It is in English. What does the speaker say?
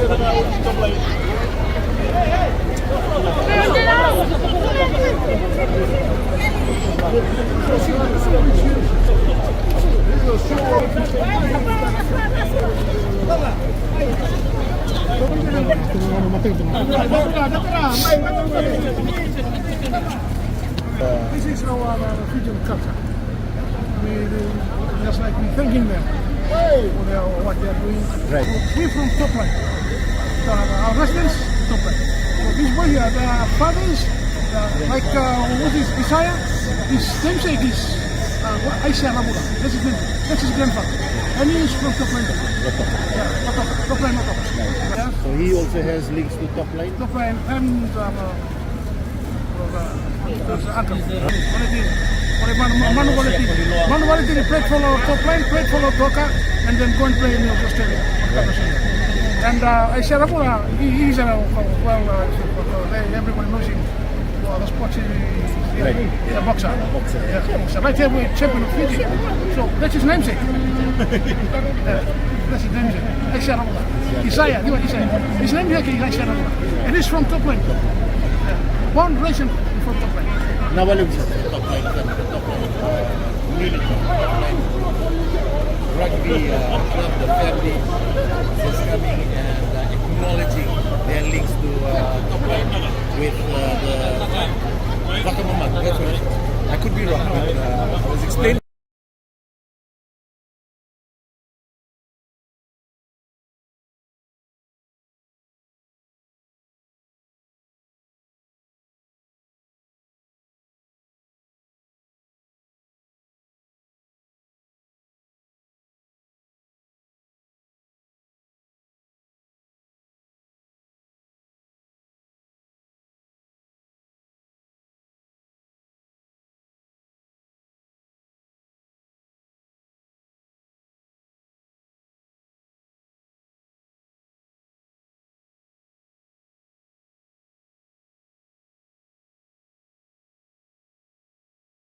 This is our Fijian culture. Just like we thanking them for what they are doing. Right. We're from Topline. Our residents, Topline. So these boys here, their fathers, like what is Isaiah? His namesake is Sikeli Rabitu. That's his name. That's his grandfather. And he is from Topline. Yeah, Topline Lautoka. Yeah. So he also has links to Topline? Topline and uncle. Manu Valetini played for Topline, played for Lautoka, and then go and play in Australia. And Sikeli Rabitu, he's everyone knows him. The sports, he's a boxer. Yeah, right here we're champion of Fiji. So that's his namesake. That's his namesake. Sikeli Rabitu. Isaiah. His namesake is Sikeli Rabitu. And he's from Topline. Born raised from Topline. Now what is Topline? Rugby club, the family is coming and acknowledging their links to Topline with the vakamamaca. That's what I could be wrong, but I was explaining.